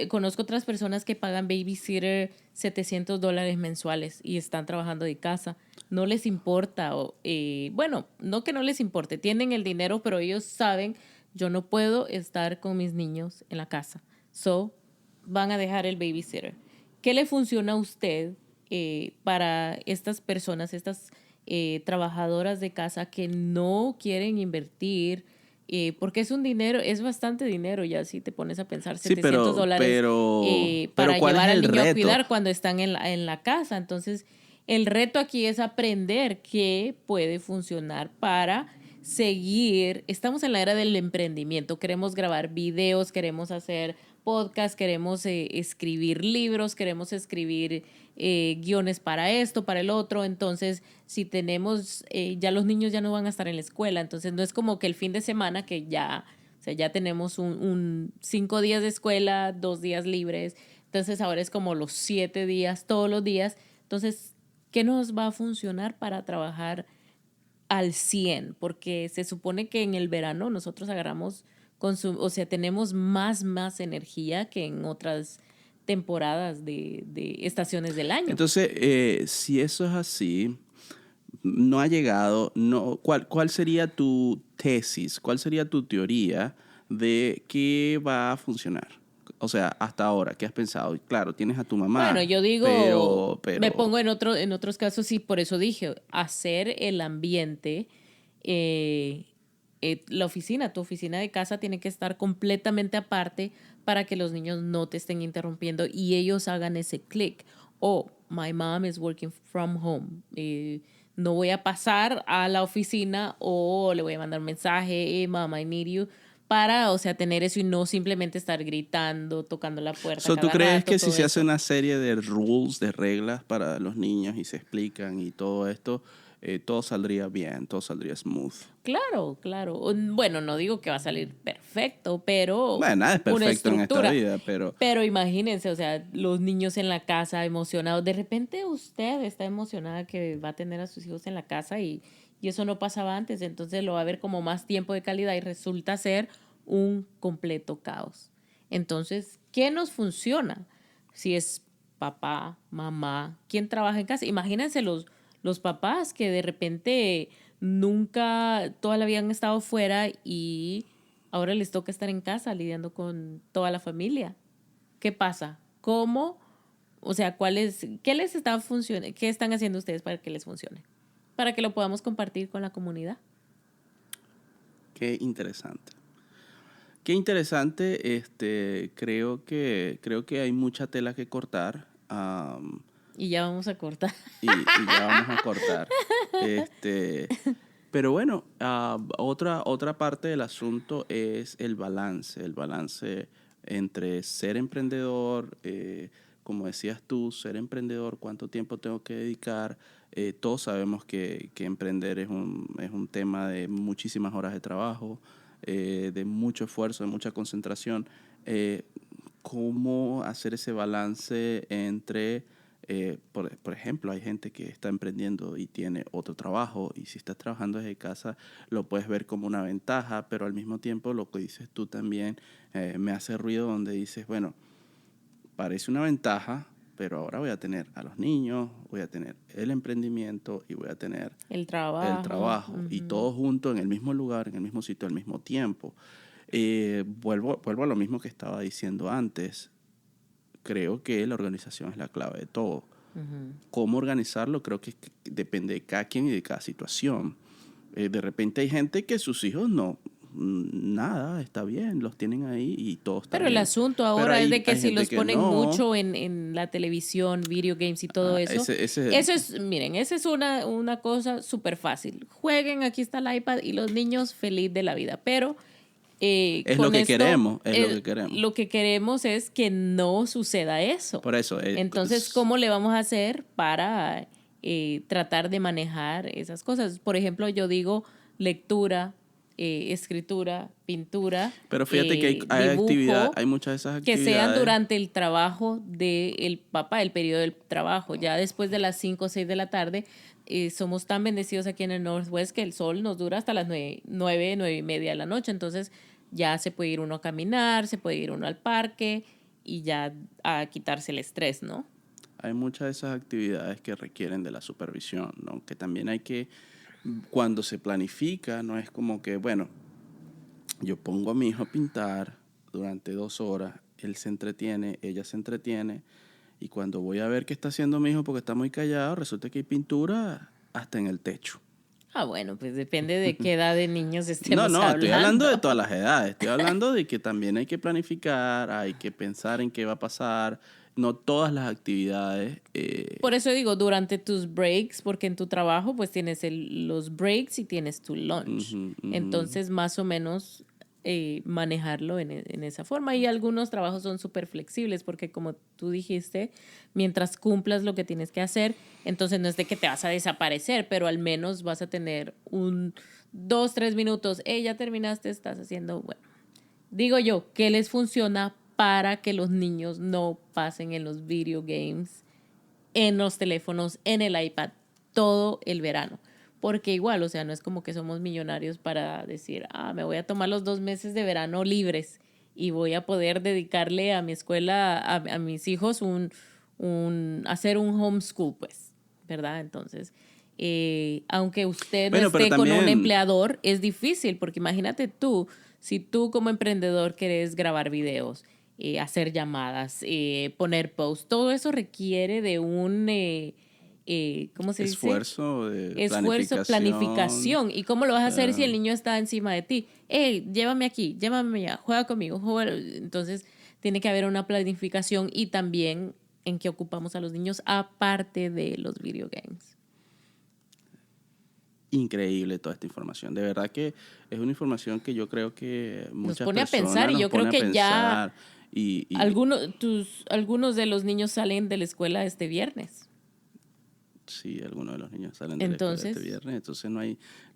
Conozco otras personas que pagan babysitter $700 mensuales y están trabajando de casa. No les importa. No que no les importe. Tienen el dinero, pero ellos saben, yo no puedo estar con mis niños en la casa. Van a dejar el babysitter. ¿Qué le funciona a usted para estas personas, estas trabajadoras de casa que no quieren invertir? Porque es bastante dinero ya si te pones a pensar, $700 para llevar al niño a cuidar cuando están en la casa. Entonces, el reto aquí es aprender qué puede funcionar para seguir, estamos en la era del emprendimiento, queremos grabar videos, queremos hacer podcast, queremos escribir libros, queremos escribir guiones para esto, para el otro. Entonces, si tenemos, ya los niños ya no van a estar en la escuela, entonces no es como que el fin de semana que ya, o sea, ya tenemos 5 días de escuela, 2 días libres, entonces ahora es como los 7 días, todos los días. Entonces, ¿qué nos va a funcionar para trabajar al 100? Porque se supone que en el verano nosotros agarramos, o sea, tenemos más energía que en otras temporadas de estaciones del año. Entonces, si eso es así, no ha llegado, no, ¿cuál sería tu tesis? ¿Cuál sería tu teoría de qué va a funcionar? O sea, hasta ahora, ¿qué has pensado? Claro, tienes a tu mamá. Bueno, yo digo, pero me pongo en otros casos, y por eso dije, hacer el ambiente, la oficina, tu oficina de casa tiene que estar completamente aparte para que los niños no te estén interrumpiendo y ellos hagan ese click. My mom is working from home. No voy a pasar a la oficina o le voy a mandar un mensaje, hey, mom, I need you, para, o sea, tener eso y no simplemente estar gritando, tocando la puerta. ¿Tú crees rato, que si se eso. hace una serie de rules, de reglas para los niños y se explican y todo esto, todo saldría bien, todo saldría smooth? Claro. Bueno, no digo que va a salir perfecto, pero Bueno, nada es perfecto en esta vida, Pero imagínense, o sea, los niños en la casa emocionados. De repente usted está emocionada que va a tener a sus hijos en la casa y eso no pasaba antes. Entonces lo va a ver como más tiempo de calidad y resulta ser un completo caos. Entonces, ¿qué nos funciona? Si es papá, mamá, ¿quién trabaja en casa? Imagínense los papás que de repente nunca, toda la vida han estado fuera y ahora les toca estar en casa lidiando con toda la familia. ¿Qué pasa? ¿Cómo? O sea, ¿qué les está funcionando? ¿Qué están haciendo ustedes para que les funcione? Para que lo podamos compartir con la comunidad. Qué interesante. Qué interesante. Creo que hay mucha tela que cortar. Y ya vamos a cortar. Y ya vamos a cortar. Pero bueno, otra parte del asunto es el balance entre ser emprendedor, como decías tú, ser emprendedor, cuánto tiempo tengo que dedicar. Todos sabemos que emprender es un tema de muchísimas horas de trabajo, de mucho esfuerzo, de mucha concentración. ¿Cómo hacer ese balance entre... por ejemplo, hay gente que está emprendiendo y tiene otro trabajo y si estás trabajando desde casa lo puedes ver como una ventaja, pero al mismo tiempo lo que dices tú también me hace ruido donde dices, bueno, parece una ventaja, pero ahora voy a tener a los niños, voy a tener el emprendimiento y voy a tener el trabajo. Uh-huh. Y todo junto en el mismo lugar, en el mismo sitio, al mismo tiempo. Vuelvo a lo mismo que estaba diciendo antes. Creo que la organización es la clave de todo. Uh-huh. ¿Cómo organizarlo? Creo que depende de cada quien y de cada situación. De repente hay gente que sus hijos nada, está bien, los tienen ahí y todo está Pero bien. El asunto ahora es de que si los ponen mucho en la televisión, video games y todo eso. Esa es una cosa súper fácil. Jueguen, aquí está el iPad y los niños feliz de la vida. Pero... es lo que queremos. Lo que queremos es que no suceda eso. Por eso. Entonces, ¿cómo le vamos a hacer para tratar de manejar esas cosas? Por ejemplo, yo digo lectura, escritura, pintura. Pero fíjate que hay dibujo, actividad, hay muchas de esas actividades. Que sean durante el trabajo del papá, el periodo del trabajo. Ya después de las 5 o 6 de la tarde, somos tan bendecidos aquí en el Northwest que el sol nos dura hasta las 9 y media de la noche. Entonces ya se puede ir uno a caminar, se puede ir uno al parque y ya a quitarse el estrés, ¿no? Hay muchas de esas actividades que requieren de la supervisión, ¿no? Que también hay que, cuando se planifica, no es como que, bueno, yo pongo a mi hijo a pintar durante 2 horas, él se entretiene, ella se entretiene, y cuando voy a ver qué está haciendo mi hijo porque está muy callado, resulta que hay pintura hasta en el techo. Bueno, pues depende de qué edad de niños estemos hablando. No, estoy hablando de todas las edades. Estoy hablando de que también hay que planificar, hay que pensar en qué va a pasar. no todas las actividades. Por eso digo, durante tus breaks, porque en tu trabajo pues tienes los breaks y tienes tu lunch. Entonces, más o menos manejarlo en esa forma. Y algunos trabajos son súper flexibles porque como tú dijiste, mientras cumplas lo que tienes que hacer, entonces no es de que te vas a desaparecer, pero al menos vas a tener 2-3 minutos. Ya terminaste, estás haciendo, bueno. Digo yo, ¿qué les funciona para que los niños no pasen en los video games, en los teléfonos, en el iPad, todo el verano? Porque igual, o sea, no es como que somos millonarios para decir, me voy a tomar los 2 meses de verano libres y voy a poder dedicarle a mi escuela, a mis hijos, hacer un homeschool, pues, ¿verdad? Entonces, aunque usted no esté con un empleador, es difícil, porque imagínate tú, si tú como emprendedor quieres grabar videos, hacer llamadas, poner posts, todo eso requiere de un... ¿cómo se dice? Esfuerzo, planificación. ¿Y cómo lo vas a hacer si el niño está encima de ti? Llévame aquí, llévame allá, juega conmigo. Entonces, tiene que haber una planificación y también en qué ocupamos a los niños aparte de los video games. Increíble toda esta información. De verdad que es una información que yo creo que muchas nos pone personas a pensar y yo creo que ya y algunos de los niños salen de la escuela este viernes. Sí, algunos de los niños salen de la escuela este viernes. Entonces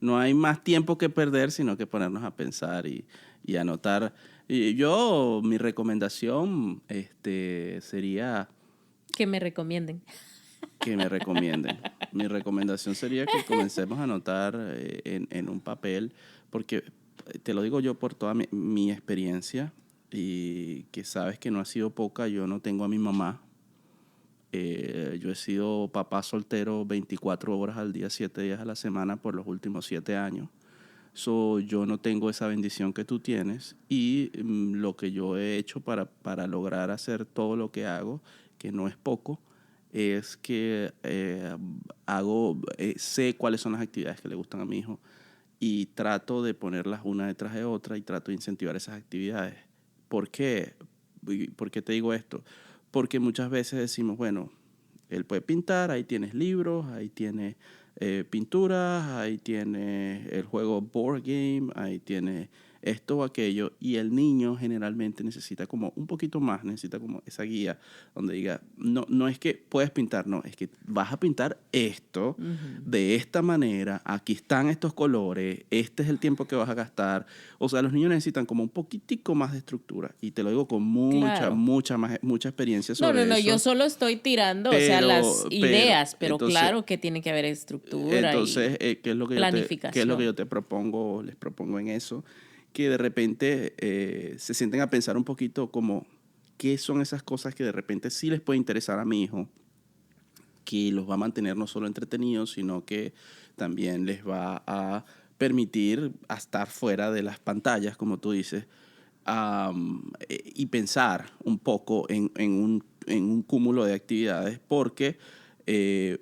no hay más tiempo que perder, sino que ponernos a pensar y anotar. Y mi recomendación sería... Que me recomienden. Que me recomienden. Mi recomendación sería que comencemos a anotar en un papel, porque te lo digo yo por toda mi experiencia, y que sabes que no ha sido poca. Yo no tengo a mi mamá. Yo he sido papá soltero 24 horas al día, 7 días a la semana por los últimos 7 años. Yo no tengo esa bendición que tú tienes, y lo que yo he hecho para lograr hacer todo lo que hago, que no es poco, es que sé cuáles son las actividades que le gustan a mi hijo y trato de ponerlas una detrás de otra y trato de incentivar esas actividades. ¿Por qué? ¿Por qué te digo esto? Porque muchas veces decimos, bueno, él puede pintar, ahí tienes libros, ahí tienes pinturas, ahí tienes el juego board game, ahí tienes esto o aquello, y el niño generalmente necesita como un poquito más, necesita como esa guía donde diga, no es que puedes pintar, no, es que vas a pintar esto de esta manera, aquí están estos colores, este es el tiempo que vas a gastar. O sea, los niños necesitan como un poquitico más de estructura, y te lo digo con mucha experiencia sobre eso. No, yo solo estoy tirando, las ideas, pero entonces, claro que tiene que haber estructura. Entonces, ¿qué es lo que planificación. ¿qué es lo que yo te propongo? Les propongo en eso, que de repente se sienten a pensar un poquito como qué son esas cosas que de repente sí les puede interesar a mi hijo, que los va a mantener no solo entretenidos, sino que también les va a permitir estar fuera de las pantallas, como tú dices, y pensar un poco en un cúmulo de actividades, porque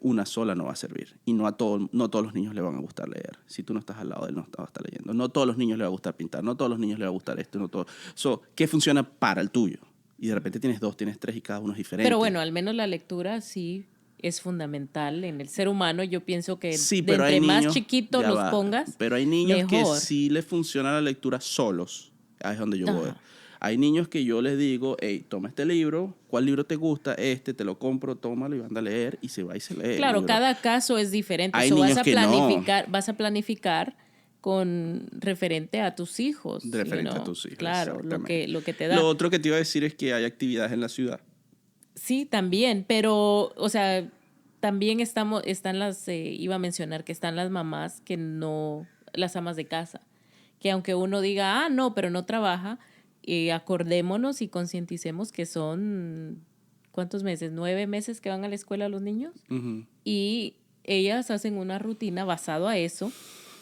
una sola no va a servir. Y no todos los niños les van a gustar leer. Si tú no estás al lado de él, no va a estar leyendo. No todos los niños les va a gustar pintar. No todos los niños les va a gustar esto. No todo. ¿Qué funciona para el tuyo? Y de repente tienes 2, tienes 3 y cada uno es diferente. Pero bueno, al menos la lectura sí es fundamental en el ser humano. Yo pienso que pero entre más chiquitos los pongas, pero hay niños mejor. Que sí les funciona la lectura solos. Ahí es donde yo voy. Hay niños que yo les digo, hey, toma este libro, ¿cuál libro te gusta? Te lo compro, tómalo y anda a leer, y se va y se lee. Claro, cada caso es diferente. Hay niños vas a planificar con referente a tus hijos. Referente a tus hijos. Claro, lo que te da. Lo otro que te iba a decir es que hay actividades en la ciudad. Sí, también, pero, o sea, también iba a mencionar que están las mamás que no, las amas de casa, que aunque uno diga, no, pero no trabaja, acordémonos y concienticemos que son, ¿cuántos meses? 9 meses que van a la escuela los niños. Uh-huh. Y ellas hacen una rutina basado a eso,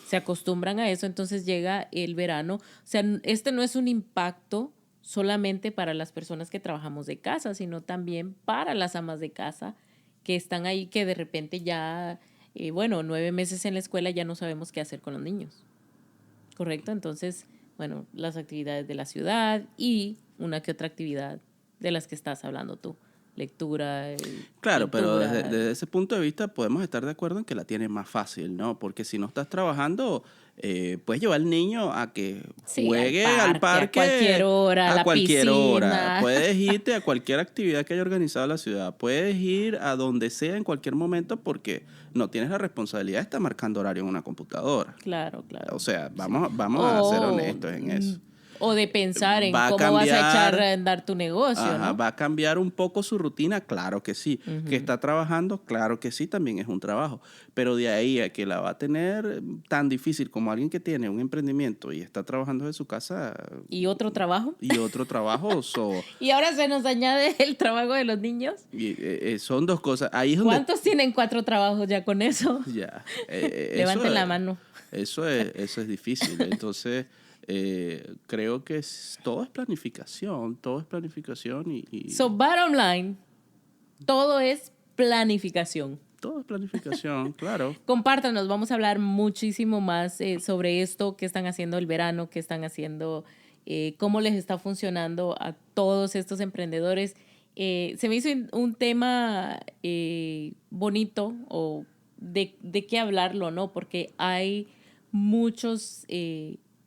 se acostumbran a eso, entonces llega el verano. O sea, no es un impacto solamente para las personas que trabajamos de casa, sino también para las amas de casa que están ahí, que de repente ya, 9 meses en la escuela ya no sabemos qué hacer con los niños. ¿Correcto? Entonces, bueno, las actividades de la ciudad y una que otra actividad de las que estás hablando tú, lectura. Claro, pero pintura. desde ese punto de vista podemos estar de acuerdo en que la tienes más fácil, ¿no? Porque si no estás trabajando, puedes llevar al niño a que Sí, juegue al parque a cualquier hora, a la cualquier hora. piscina. Puedes irte a cualquier actividad que haya organizado la ciudad. Puedes ir a donde sea en cualquier momento porque no tienes la responsabilidad de estar marcando horario en una computadora. Claro, claro. O sea, vamos a ser honestos en eso. O de pensar en Va a cómo vas a echar cambiar. a andar tu negocio, Ajá, ¿no? ¿va a cambiar un poco su rutina? Claro que sí. ¿Que está trabajando? Claro que sí, también es un trabajo. Pero de ahí a que la va a tener tan difícil como alguien que tiene un emprendimiento y está trabajando de su casa ¿Y otro trabajo? y otro trabajo, Y ahora se nos añade el trabajo de los niños. son dos cosas. Ahí es donde... ¿Cuántos tienen 4 trabajos ya con eso? Ya. Levanten la mano. Eso es difícil. Entonces... creo que todo es planificación So, bottom line, todo es planificación. todo es planificación, claro. Compártanos, vamos a hablar muchísimo más sobre esto, qué están haciendo el verano, qué están haciendo, cómo les está funcionando a todos estos emprendedores. Se me hizo un tema bonito o de qué hablarlo, ¿no? Porque hay muchos...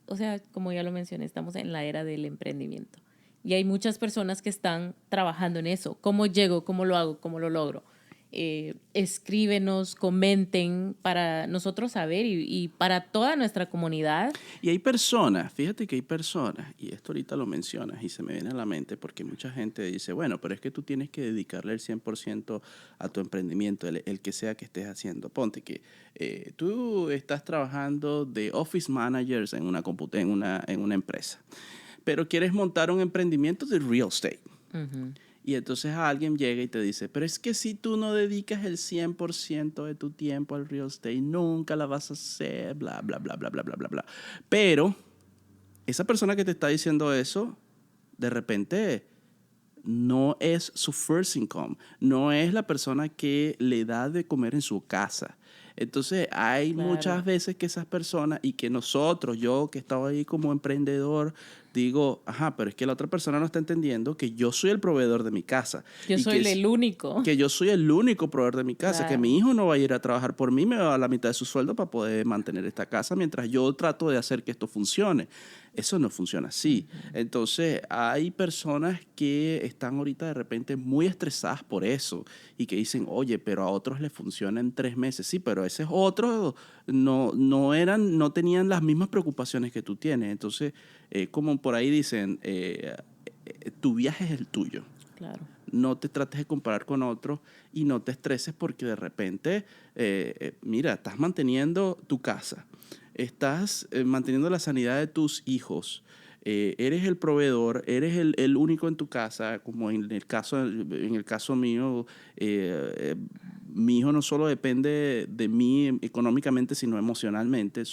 o sea, como ya lo mencioné, estamos en la era del emprendimiento. Y hay muchas personas que están trabajando en eso. ¿Cómo llego? ¿Cómo lo hago? ¿Cómo lo logro? Escríbenos, comenten para nosotros saber y para toda nuestra comunidad. Y hay personas, fíjate que hay personas, y esto ahorita lo mencionas y se me viene a la mente porque mucha gente dice, bueno, pero es que tú tienes que dedicarle el 100% a tu emprendimiento, el que sea que estés haciendo. Ponte que tú estás trabajando de office managers en una empresa, pero quieres montar un emprendimiento de real estate. Uh-huh. Y entonces alguien llega y te dice, pero es que si tú no dedicas el 100% de tu tiempo al real estate, nunca la vas a hacer, bla, bla, bla, bla, bla, bla, bla, bla. Pero esa persona que te está diciendo eso, de repente no es su first income, no es la persona que le da de comer en su casa. Entonces hay muchas veces que esas personas y que nosotros, yo que estaba ahí como emprendedor, digo, ajá, pero es que la otra persona no está entendiendo que yo soy el proveedor de mi casa. Yo soy el único. Que yo soy el único proveedor de mi casa, Claro. que mi hijo no va a ir a trabajar por mí, me va a dar la mitad de su sueldo para poder mantener esta casa mientras yo trato de hacer que esto funcione. Eso no funciona así. Entonces, hay personas que están ahorita de repente muy estresadas por eso y que dicen, oye, pero a otros les funciona en 3 meses. Sí, pero esos otros no tenían las mismas preocupaciones que tú tienes. Entonces, como por ahí dicen, tu viaje es el tuyo. Claro. No te trates de comparar con otros y no te estreses porque de repente, mira, estás manteniendo tu casa, estás manteniendo la sanidad de tus hijos, eres el proveedor, eres el único en tu casa, como en el caso mío, mi hijo no solo depende de mí económicamente, sino emocionalmente.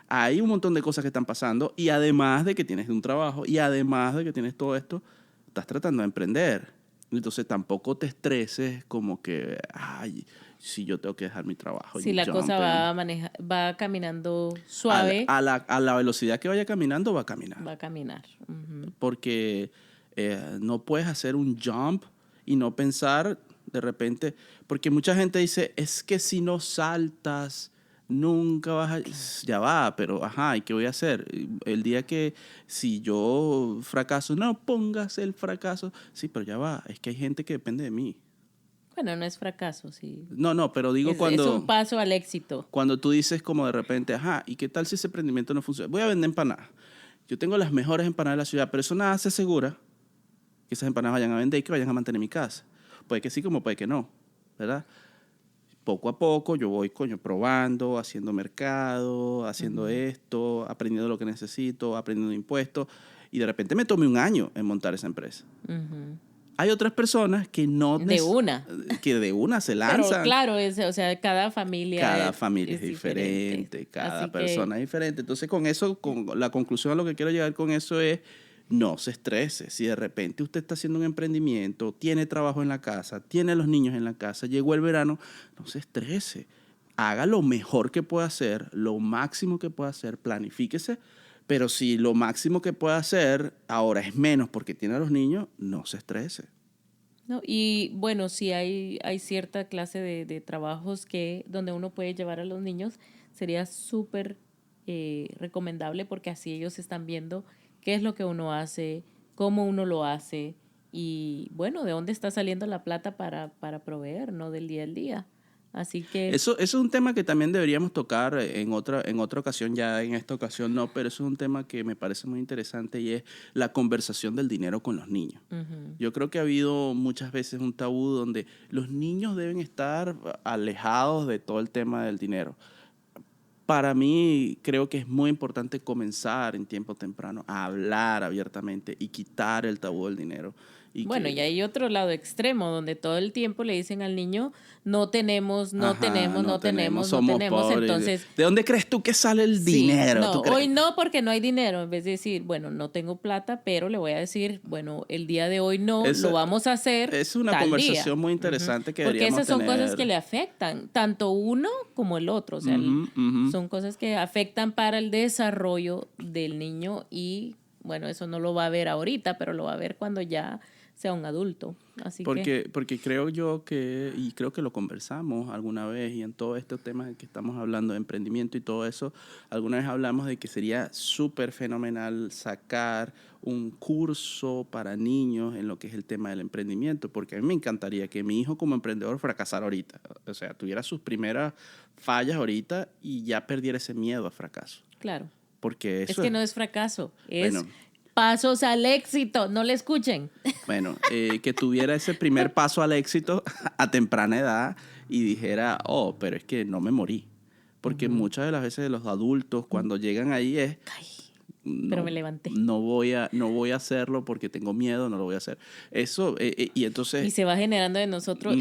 Hay un montón de cosas que están pasando y además de que tienes un trabajo y además de que tienes todo esto, estás tratando de emprender. Entonces tampoco te estreses como que, ay, si yo tengo que dejar mi trabajo. Si la cosa va caminando suave. A la velocidad que vaya caminando, va a caminar. Va a caminar. Uh-huh. Porque no puedes hacer un jump y no pensar de repente, porque mucha gente dice, es que si no saltas, nunca vas a... Ya va, pero ajá, ¿y qué voy a hacer? El día que si yo fracaso, no pongas el fracaso. Sí, pero ya va, es que hay gente que depende de mí. Bueno, no es fracaso, sí. No, pero digo es un paso al éxito. Cuando tú dices como de repente, ajá, ¿y qué tal si ese emprendimiento no funciona? Voy a vender empanadas. Yo tengo las mejores empanadas de la ciudad, pero eso nada se asegura que esas empanadas vayan a vender y que vayan a mantener mi casa. Puede que sí, como puede que no, ¿verdad? Poco a poco yo voy, probando, haciendo mercado, haciendo esto, aprendiendo lo que necesito, aprendiendo impuestos, y de repente me tomé un año en montar esa empresa. Uh-huh. Hay otras personas que no... Que de una se lanzan. Pero claro, o sea, cada familia es diferente, cada persona es diferente. Entonces, con la conclusión a lo que quiero llegar con eso es, no se estrese. Si de repente usted está haciendo un emprendimiento, tiene trabajo en la casa, tiene a los niños en la casa, llegó el verano, no se estrese. Haga lo mejor que pueda hacer, lo máximo que pueda hacer, planifíquese. Pero si lo máximo que pueda hacer ahora es menos porque tiene a los niños, no se estrese. ¿no? Y bueno, sí hay cierta clase de trabajos donde uno puede llevar a los niños, sería súper recomendable porque así ellos están viendo qué es lo que uno hace, cómo uno lo hace y bueno, de dónde está saliendo la plata para proveer, ¿no? Del día al día. Así que... Eso es un tema que también deberíamos tocar en otra ocasión, ya en esta ocasión no, pero eso es un tema que me parece muy interesante y es la conversación del dinero con los niños. Uh-huh. Yo creo que ha habido muchas veces un tabú donde los niños deben estar alejados de todo el tema del dinero. Para mí creo que es muy importante comenzar en tiempo temprano a hablar abiertamente y quitar el tabú del dinero. Y hay otro lado extremo donde todo el tiempo le dicen al niño no tenemos, somos pobres. Entonces, ¿de dónde crees tú que sale el dinero? No, hoy no porque no hay dinero. En vez de decir, bueno, no tengo plata, pero le voy a decir, bueno, el día de hoy no, lo vamos a hacer. Es una conversación muy interesante que deberíamos porque esas son tener. cosas que le afectan, tanto uno como el otro. O sea, son cosas que afectan para el desarrollo del niño y, bueno, eso no lo va a ver ahorita, pero lo va a ver cuando ya sea un adulto. Porque creo yo y creo que lo conversamos alguna vez y en todos estos temas que estamos hablando de emprendimiento y todo eso, alguna vez hablamos de que sería súper fenomenal sacar un curso para niños en lo que es el tema del emprendimiento, porque a mí me encantaría que mi hijo como emprendedor fracasara ahorita, o sea, tuviera sus primeras fallas ahorita y ya perdiera ese miedo a fracaso. Claro. Porque eso es que no es fracaso, es pasos al éxito, no le escuchen. Bueno, que tuviera ese primer paso al éxito a temprana edad y dijera, pero es que no me morí. Porque muchas de las veces los adultos cuando llegan ahí es... pero me levanté. No voy a hacerlo porque tengo miedo, no lo voy a hacer. Eso, y entonces... Y se va generando en nosotros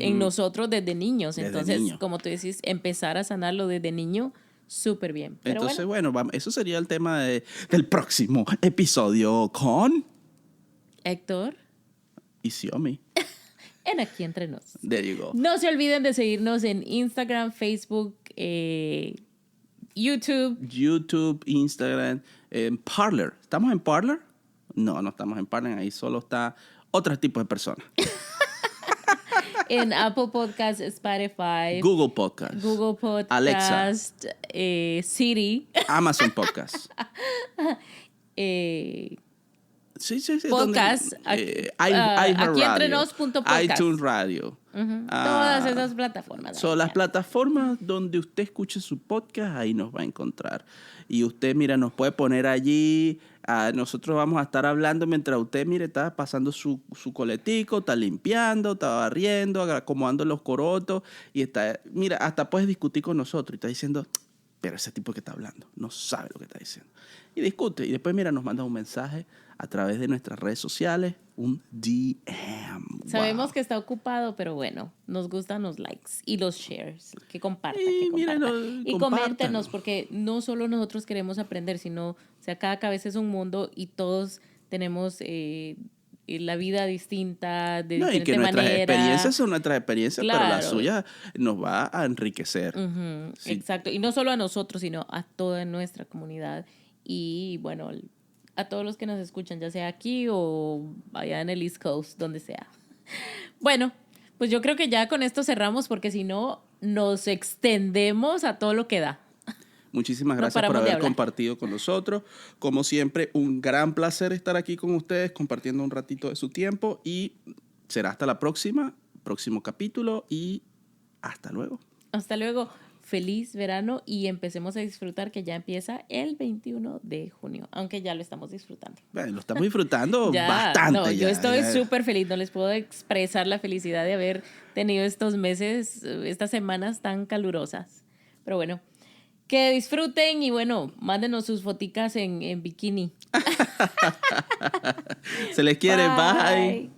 desde niños. Entonces, como tú decís, empezar a sanarlo desde niño... súper bien. Pero entonces, eso sería el tema del próximo episodio con... Héctor. Y Xiaomi. En Aquí Entre Nos. There you go. No se olviden de seguirnos en Instagram, Facebook, YouTube, Instagram, Parler. ¿Estamos en Parler? No estamos en Parler. Ahí solo está otro tipo de personas. En Apple Podcasts, Spotify, Google Podcasts, Alexa, Siri, Amazon Podcasts. Sí. Podcast. iHeartRadio, iTunes Radio. Todas esas plataformas. Son las plataformas donde usted escuche su podcast, ahí nos va a encontrar. Y usted, mira, nos puede poner allí. Nosotros vamos a estar hablando mientras usted, mire, está pasando su coletico, está limpiando, está barriendo, acomodando los corotos. Y está, mira, hasta puedes discutir con nosotros. Y está diciendo, pero ese tipo que está hablando no sabe lo que está diciendo. Y discute. Y después, mira, nos manda un mensaje a través de nuestras redes sociales, un DM. Sabemos que está ocupado, pero bueno, nos gustan los likes y los shares. Que comparta, y coméntenos, porque no solo nosotros queremos aprender, sino, o sea, cada cabeza es un mundo y todos tenemos la vida distinta, de diferente y que nuestras manera. Experiencias son nuestras experiencias, claro. Pero la suya nos va a enriquecer. Sí. Exacto, y no solo a nosotros, sino a toda nuestra comunidad. Y bueno, a todos los que nos escuchan, ya sea aquí o allá en el East Coast, donde sea. Bueno, pues yo creo que ya con esto cerramos, porque si no, nos extendemos a todo lo que da. Muchísimas gracias por haber compartido con nosotros. Como siempre, un gran placer estar aquí con ustedes, compartiendo un ratito de su tiempo. Y será hasta la próximo capítulo. Y hasta luego. Hasta luego. Feliz verano y empecemos a disfrutar, que ya empieza el 21 de junio, aunque ya lo estamos disfrutando. Bueno, lo estamos disfrutando bastante. No, yo estoy súper feliz, no les puedo expresar la felicidad de haber tenido estos meses, estas semanas tan calurosas. Pero bueno, que disfruten y bueno, mándenos sus foticas en bikini. Se les quiere, bye.